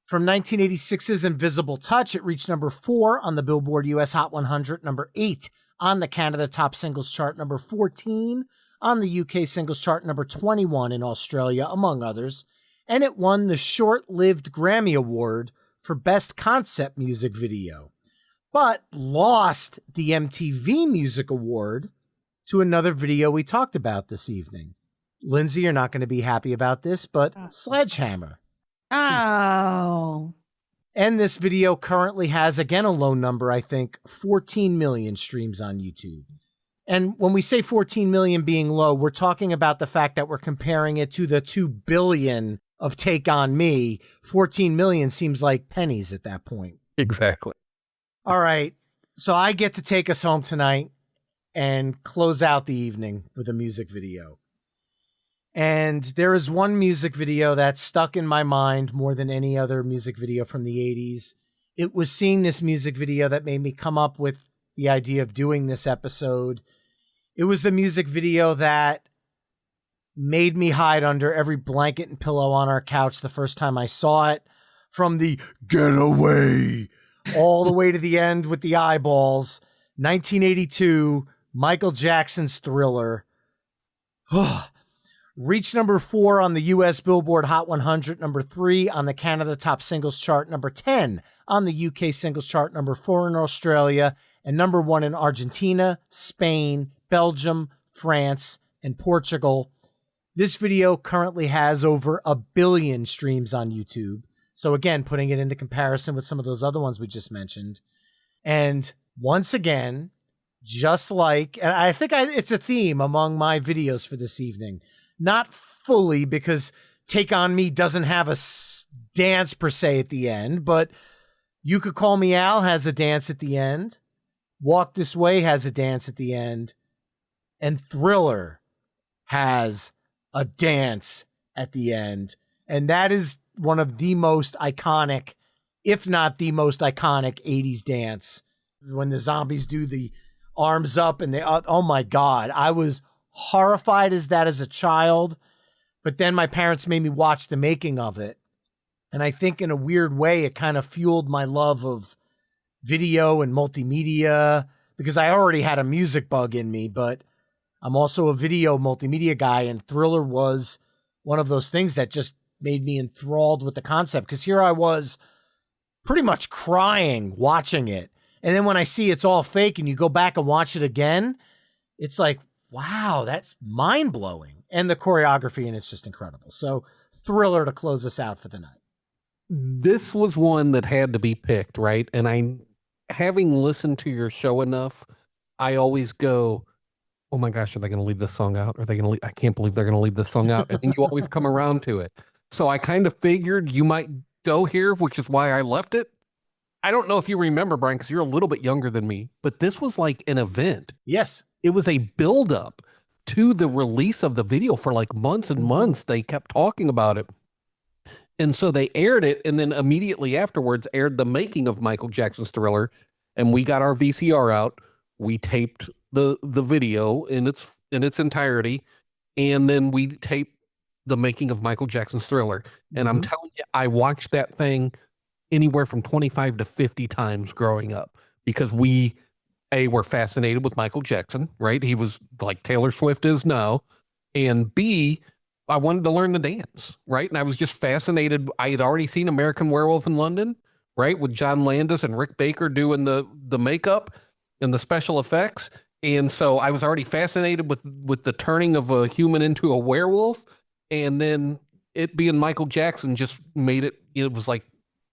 From 1986's Invisible Touch, it reached number 4 on the Billboard US Hot 100, number 8 on the Canada Top Singles Chart, number 14 on the UK Singles Chart, number 21 in Australia, among others. And it won the short-lived Grammy Award for Best Concept Music Video, but lost the MTV Music Award to another video we talked about this evening. Lindsay, you're not going to be happy about this, but Sledgehammer. Oh. And this video currently has, again, a low number, I think, 14 million streams on YouTube. And when we say 14 million being low, we're talking about the fact that we're comparing it to the 2 billion of Take On Me. 14 million seems like pennies at that point. Exactly. All right. So I get to take us home tonight and close out the evening with a music video. And there is one music video that stuck in my mind more than any other music video from the 80s. It was seeing this music video that made me come up with the idea of doing this episode. It was the music video that made me hide under every blanket and pillow on our couch the first time I saw it. From the Getaway all the way to the end with the eyeballs. 1982, Michael Jackson's Thriller. Reached number 4 on the US Billboard Hot 100, number 3 on the Canada Top Singles Chart, number 10 on the UK Singles Chart, number 4 in Australia, and number 1 in Argentina, Spain, Belgium, France, and Portugal. This video currently has over 1 billion streams on YouTube. So again, putting it into comparison with some of those other ones we just mentioned. And once again, just like, and I think it's a theme among my videos for this evening. Not fully, because Take On Me doesn't have a dance per se at the end, but You Could Call Me Al has a dance at the end. Walk This Way has a dance at the end. And Thriller has a dance at the end. And that is one of the most iconic, if not the most iconic 80s dance. When the zombies do the arms up and they, oh my God, I was horrified as a child. But then my parents made me watch the making of it. And I think in a weird way, it kind of fueled my love of video and multimedia, because I already had a music bug in me, but I'm also a video multimedia guy, and Thriller was one of those things that just made me enthralled with the concept, because here I was pretty much crying watching it. And then when I see it's all fake and you go back and watch it again, it's like, wow, that's mind-blowing. And the choreography in it's just incredible. So Thriller to close us out for the night. This was one that had to be picked, right? And having listened to your show enough, I always go, oh my gosh, are they going to leave this song out? Are they going to I can't believe they're going to leave this song out. And then you always come around to it. So I kind of figured you might go here, which is why I left it. I don't know if you remember, Brian, because you're a little bit younger than me, but this was like an event. Yes. It was a buildup to the release of the video for like months and months. They kept talking about it. And so they aired it, and then immediately afterwards aired the making of Michael Jackson's Thriller. And we got our VCR out. We taped the video in its entirety. And then we taped the making of Michael Jackson's Thriller. And I'm telling you, I watched that thing anywhere from 25 to 50 times growing up, because we, A, were fascinated with Michael Jackson, right? He was like Taylor Swift is now. And B, I wanted to learn the dance, right? And I was just fascinated. I had already seen American Werewolf in London, right? With John Landis and Rick Baker doing the makeup and the special effects. And so I was already fascinated with the turning of a human into a werewolf. And then it being Michael Jackson just made it was like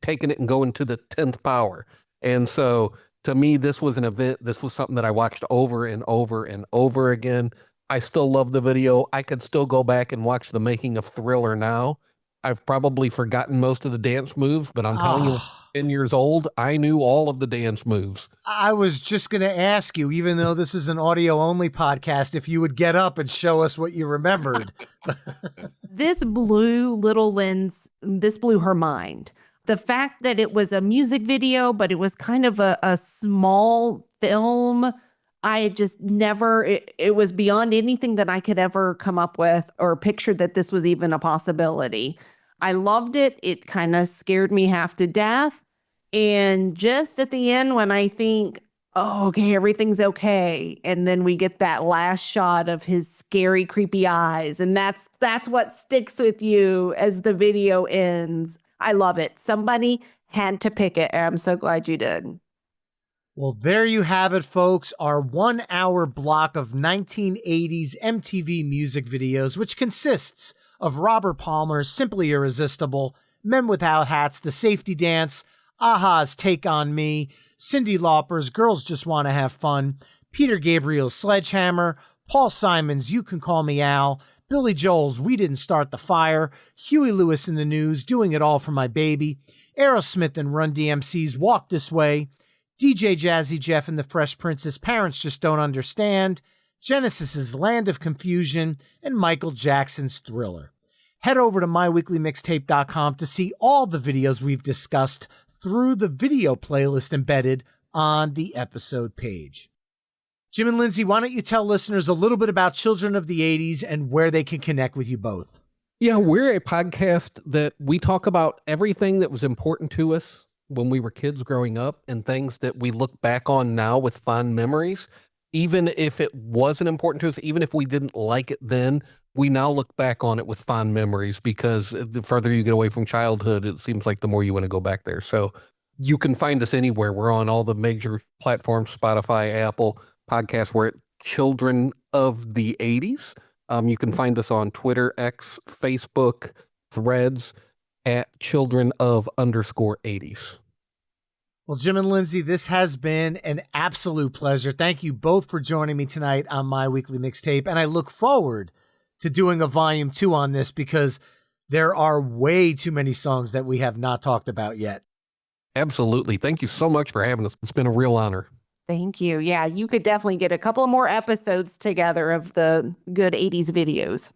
taking it and going to the 10th power. And so to me, this was an event. This was something that I watched over and over and over again. I still love the video. I could still go back and watch the making of Thriller now. I've probably forgotten most of the dance moves, but I'm telling you, 10 years old, I knew all of the dance moves. I was just going to ask you, even though this is an audio-only podcast, if you would get up and show us what you remembered. This blew this blew her mind. The fact that it was a music video, but it was kind of a small film, I just never, it was beyond anything that I could ever come up with or picture that this was even a possibility. I loved it. It kind of scared me half to death. And just at the end, when I think, oh, okay, everything's okay. And then we get that last shot of his scary, creepy eyes. And that's what sticks with you as the video ends. I love it. Somebody had to pick it. And I'm so glad you did. Well, there you have it, folks. Our 1 hour block of 1980s MTV music videos, which consists of Robert Palmer's Simply Irresistible, Men Without Hats, The Safety Dance, Aha's Take On Me, Cyndi Lauper's Girls Just Want to Have Fun, Peter Gabriel's Sledgehammer, Paul Simon's You Can Call Me Al, Billy Joel's We Didn't Start the Fire, Huey Lewis in the News, Doing It All for My Baby, Aerosmith and Run-DMC's Walk This Way, DJ Jazzy Jeff and the Fresh Prince's Parents Just Don't Understand, Genesis's Land of Confusion, and Michael Jackson's Thriller. Head over to myweeklymixtape.com to see all the videos we've discussed through the video playlist embedded on the episode page. Jim and Lindsay, why don't you tell listeners a little bit about Children of the 80s and where they can connect with you both? Yeah, we're a podcast that we talk about everything that was important to us when we were kids growing up and things that we look back on now with fond memories. Even if it wasn't important to us, even if we didn't like it then, we now look back on it with fond memories because the further you get away from childhood, it seems like the more you want to go back there. So you can find us anywhere. We're on all the major platforms, Spotify, Apple, podcasts. We're at Children of the 80s. You can find us on Twitter, X, Facebook, Threads at Children of _80s. Well, Jim and Lindsay, this has been an absolute pleasure. Thank you both for joining me tonight on My Weekly Mixtape. And I look forward to doing a volume 2 on this because there are way too many songs that we have not talked about yet. Absolutely. Thank you so much for having us. It's been a real honor. Thank you. Yeah, you could definitely get a couple more episodes together of the good 80s videos.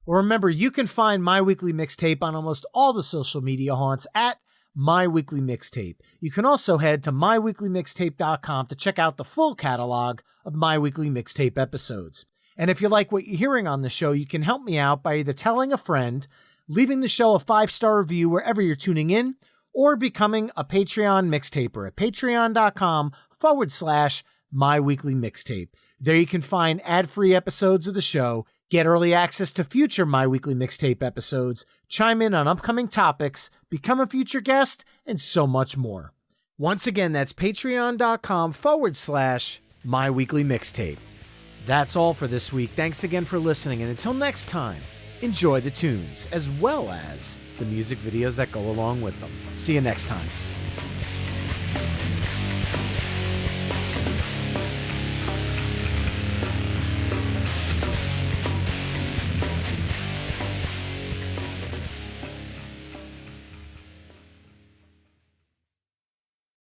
Well, remember, you can find My Weekly Mixtape on almost all the social media haunts at My Weekly Mixtape. You can also head to myweeklymixtape.com to check out the full catalog of My Weekly Mixtape episodes. And if you like what you're hearing on the show, you can help me out by either telling a friend, leaving the show a 5-star review wherever you're tuning in, or becoming a Patreon mixtaper at patreon.com/My Weekly Mixtape. There you can find ad-free episodes of the show, get early access to future My Weekly Mixtape episodes, chime in on upcoming topics, become a future guest, and so much more. Once again, that's patreon.com/My Weekly Mixtape. That's all for this week. Thanks again for listening, and until next time, enjoy the tunes as well as the music videos that go along with them. See you next time.